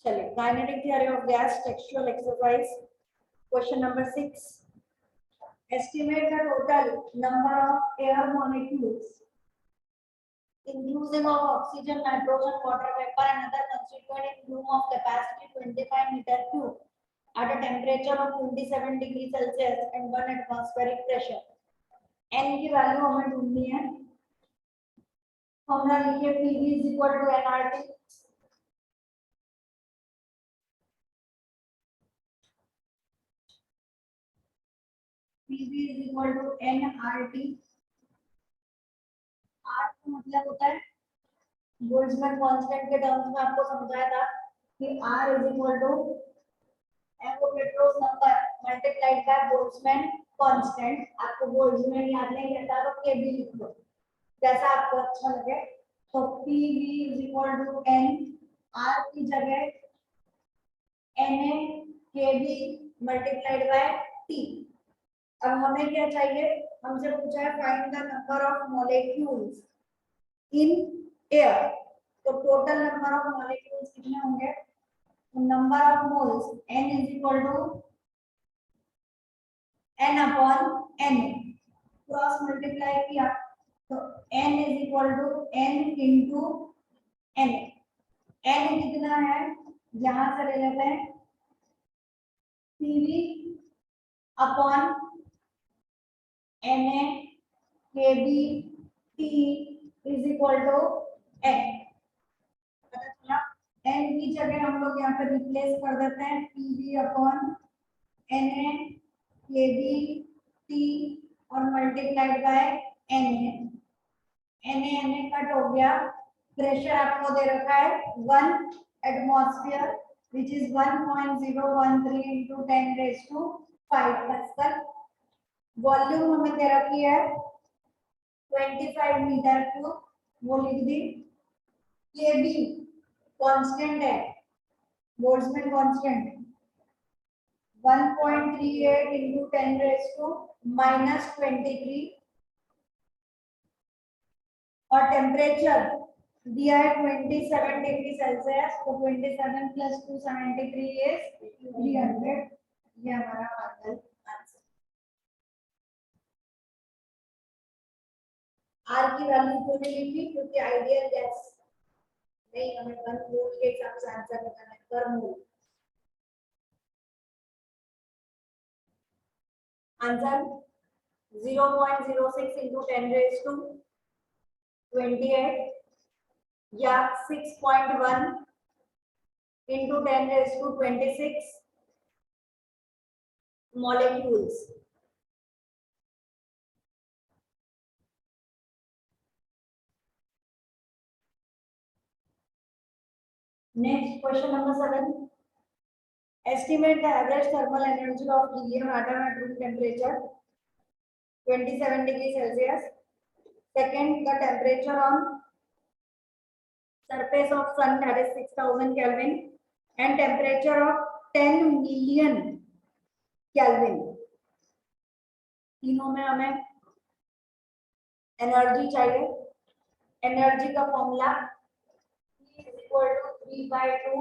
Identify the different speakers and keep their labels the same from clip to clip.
Speaker 1: चलिए, kinetic theory of gas textual exercise question number 6. Estimate the total number of air molecules inclusive of oxygen, nitrogen, water vapor and other constituent in room of capacity 25 meter cube at a temperature of 27 degrees Celsius and 1 atmospheric pressure. n की value हमें ढूंढनी है. Formula लिखिए PV is equal to nRT. PV is equal to nRT. R का मतलब होता है Boltzmann constant के टर्म्स में आपको समझाया था कि R is equal to Avogadro's number multiplied by Boltzmann constant. आपको बोल्ट्जमैन याद नहीं रहता तो Kb लिख लो जैसा आपको अच्छा लगे. तो PV is equal to n, R की जगह Na Kb multiplied by T. अब हमें क्या चाहिए, हमसे पूछा है find the number of molecules in air. तो टोटल नंबर ऑफ मॉलिक्यूल्स कितने होंगे? Number of moles n is equal to n upon n. Cross multiply किया तो n is equal to n into n. n कितना है यहां से ले लेते हैं PV upon Na Kb T is equal to n. पता चला? n की जगह हम लोग यहाँ पे रिप्लेस कर देते हैं PV upon Na Kb T और मल्टीप्लाइड बाय Na कट हो गया. प्रेशर आपको दे रखा है 1 atmosphere which is 1.013 into 10 raised to 5 pascal. Volume हमें दे रखी है 25 मीटर क्यूब, वो लिख दी. Kb कांस्टेंट है, Boltzmann constant 1.38 into 10 raised to -23 और टेम्परेचर दिया है 27 डिग्री सेल्सियस. तो 27 + 273 is 300. ये हमारा फाइनल आंसर. R की वैल्यू क्यों नहीं लिखी? क्योंकि आइडियल गैस नहीं, हमें 1 मोल के हिसाब से आंसर लगाना है per mole. Answer 0.06 into 10 raised to 28 या 6.1 into 10 raised to 26 molecules. Next, question number 7. Estimate the average thermal energy of helium atom at room temperature 27 degrees Celsius. Second, the temperature on surface of sun, that is 6000 Kelvin, and temperature of 10 million Kelvin. तीनों में हमें energy चाहिए. Energy का formula E is equal to 3/2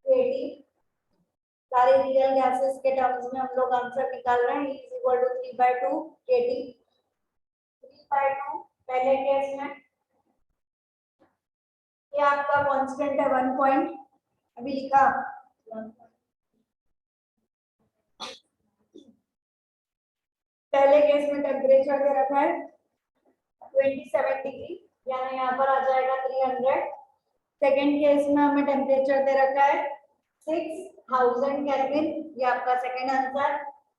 Speaker 1: kT. सारे real gases के terms में हम लोग आंसर निकाल रहे हैं. E is equal to 3/2 kT. 3/2 पहले केस में ये आपका कांस्टेंट है 1 पॉइंट, अभी लिखा. पहले केस में टेम्परेचर दे रखा है 27 डिग्री, यानी यहाँ पर आ जाएगा 300. सेकेंड केस में हमें टेम्परेचर दे रखा है 6000 केल्विन, ये आपका सेकेंड आंसर.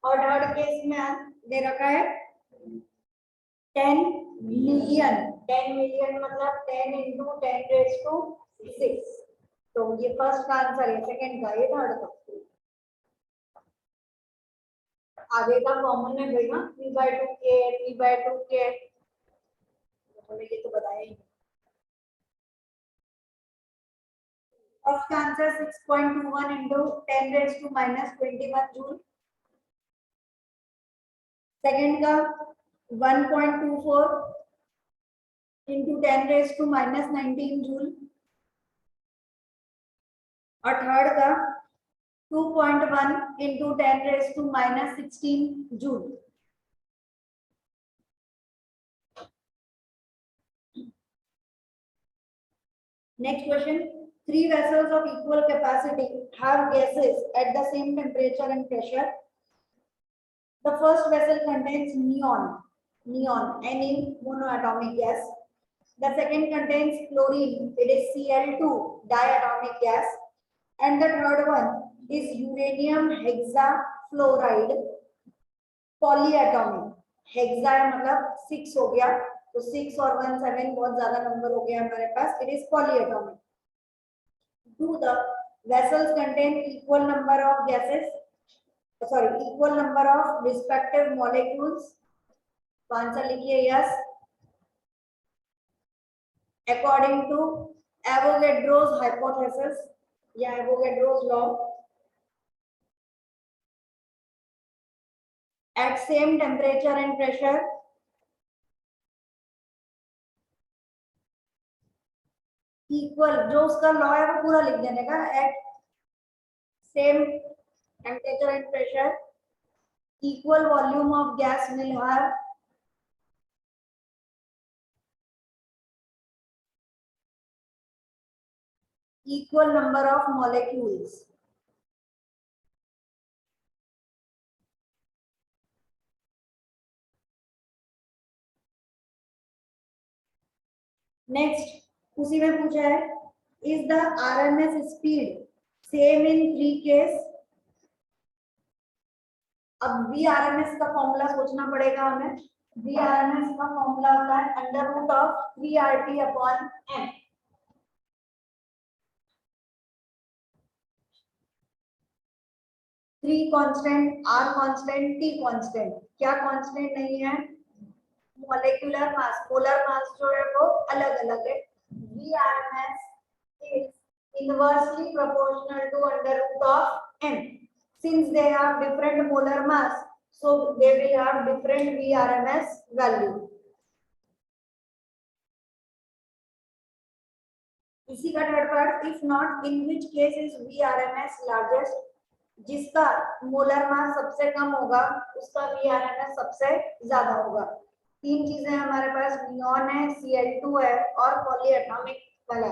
Speaker 1: और थर्ड केस में दे रखा है 10 मिलियन. 10 मिलियन मतलब 10 into 10 raised to 6. तो ये फर्स्ट का आंसर है, सेकेंड का, ये थर्ड का. आगे का कॉमन है भाई ना, 3/2 के 3/2 के, हमें ये तो बताया ही. First answer 6.21 into 10 raised to -21 joule. Second का 1.24 into 10 raised to -19 जूल. और थर्ड का 2.1 into 10⁻⁻16 joule. Next question. Three vessels of equal capacity have gases at the same temperature and pressure. The first vessel contains neon, Ne, monoatomic gas. The second contains chlorine, it is Cl2, diatomic gas. And the third one is uranium hexafluoride, polyatomic. Hexa मतलब 6 हो गया, तो 6 और 1 7 बहुत ज्यादा number हो गया हमारे पास. It is polyatomic. Do the vessels contain equal number of gases? Sorry, equal number of respective molecules? तो आंसर लिखिए yes. According to Avogadro's hypothesis या Avogadro's law, at same temperature and pressure, equal, जो उसका law है वो पूरा लिख देने का. At same temperature and pressure, equal volume of gas will have equal number of molecules. Next, उसी में पूछा है, is the RMS speed same in 3 case? अब VRMS का फॉर्मूला सोचना पड़ेगा हमें. VRMS का फॉर्मूला होता है under root of 3RT upon M. Three constant, R constant, T constant. क्या कांस्टेंट नहीं है? मॉलिक्यूलर मास, मोलर मास जो है वो अलग अलग है. VRMS is inversely proportional to under root of M. Since they have different molar mass, so they will have different VRMS value. इसी का third part, if not, in which case is VRMS largest? जिसका molar mass सबसे कम होगा उसका VRMS सबसे ज्यादा होगा. तीन चीजें हमारे पास, नियॉन है, Cl2 है और पॉलीएटॉमिक वाला.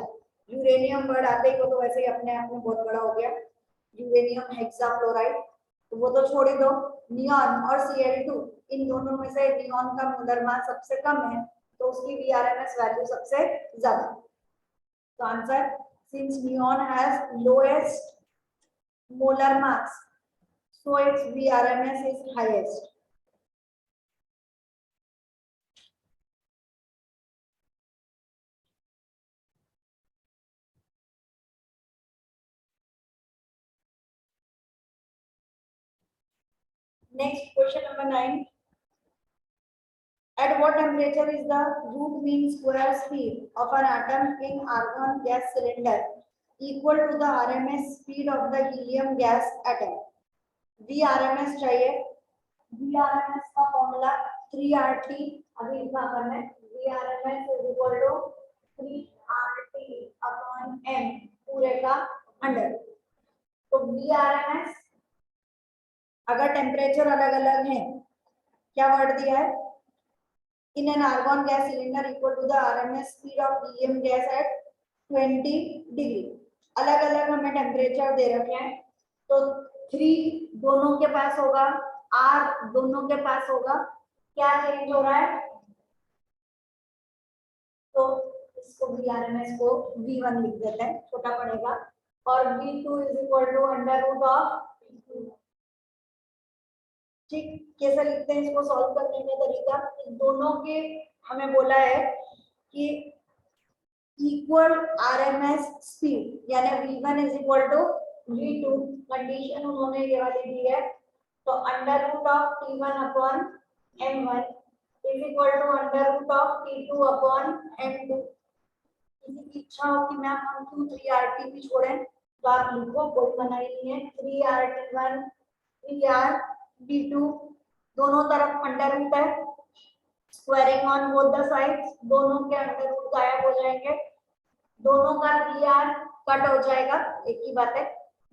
Speaker 1: यूरेनियम वर्ड आते ही तो वैसे ही अपने आप में बहुत बड़ा हो गया, यूरेनियम हेक्साफ्लोराइड, तो वो तो छोड़ ही दो. नियॉन और Cl2, इन दोनों में से नियॉन का मोलर मास सबसे कम है तो उसकी VRMS वैल्यू सबसे ज्यादा. तो answer, since neon has lowest molar mass, so its VRMS is highest. Next, question number 9. At what temperature is the root mean square speed of an atom in argon gas cylinder equal to the RMS speed of the helium gas atom? VRMS चाहिए. VRMS का formula 3RT, अभी लिखा करना है. VRMS is equal to 3RT upon M पूरे का under. तो VRMS अगर टेम्परेचर अलग अलग है, क्या वर्ड दिया है? In an argon gas cylinder equal to the RMS speed of helium gas at 20 degree. अलग अलग हमें टेम्परेचर दे रखे हैं, तो 3 दोनों के पास होगा, R दोनों के पास होगा. क्या चेंज हो रहा है? तो इसको VRMS को V1 लिख देते हैं, छोटा पड़ेगा. और V2 is equal to under root of, ठीक, कैसे लिखते हैं इसको सॉल्व करने का तरीका? दोनों के हमें बोला है कि इक्वल RMS स्पीड, यानी V1 is equal to V2. Condition उन्होंने ये वाली दी है, तो under root of T1 upon M1 is equal to under root of T2 upon M2. किसी की इच्छा हो कि मैम हम क्यों 3RT भी छोड़ें तो आप लिखो, कोई मना ही नहीं है. 3RT1 3RT2 दोनों तरफ अंडर रूट है, squaring on both the sides, दोनों के अंडर रूट गायब हो जाएंगे. दोनों का 3R कट हो जाएगा, एक ही बात है।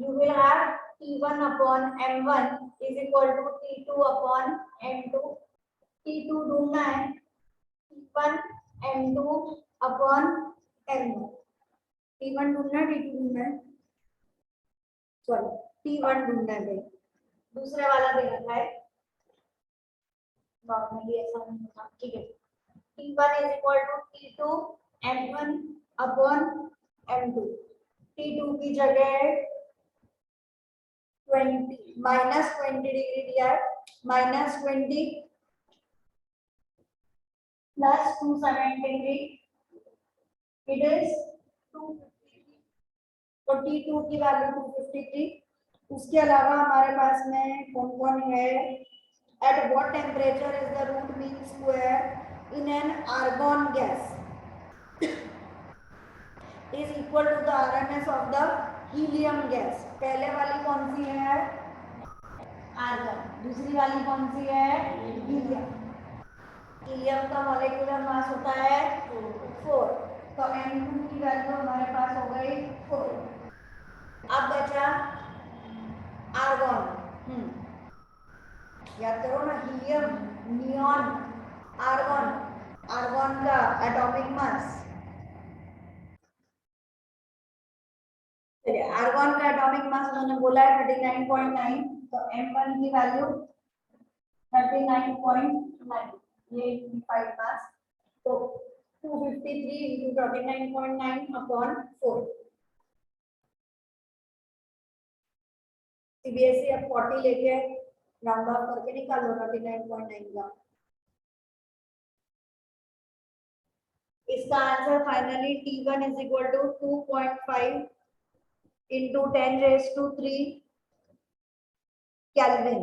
Speaker 1: You will have T1 upon M1 is equal to T2 upon M2। T2 ढूंढना है, T1 M2 upon M1। T1 ढूंढना है, T2 ढूंढना है, सॉरी T1 ढूंढना है भाई, दूसरे वाला दे रखा है नॉर्मली ऐसा नहीं होता, ठीक है। T1 is equal to T2 M1 upon M2। T2 की जगह 20 माइनस 20 डिग्री दिया है, माइनस 20 प्लस 270 इट इज 253। तो T2 की वैल्यू 253। उसके अलावा हमारे पास में कौन कौन है? At what temperature is the root mean square in an argon gas is equal to the RMS of the helium gas? पहले वाली कौन सी है? आर्गन। दूसरी वाली कौन सी है? हीलियम। हीलियम का मॉलिक्यूलर मास होता है 4। तो N2 की वैल्यू हमारे पास हो गई 4। अब बचा आर्गन। याद करो ना, हीलियम, नियॉन, आर्गन। आर्गन का एटॉमिक मास, चलिए आर्गन का एटॉमिक मास उन्होंने बोला है 39.9। तो M1 की वैल्यू 39.9, ये 5 मास, तो 253 into 39.9 अपॉन 4। सीबीएसई अब 40 लेके राउंड ऑफ करके निकाल लो 39.9 का। इसका answer finally T1 is equal to 2.5 into 10 raised to 3 Kelvin।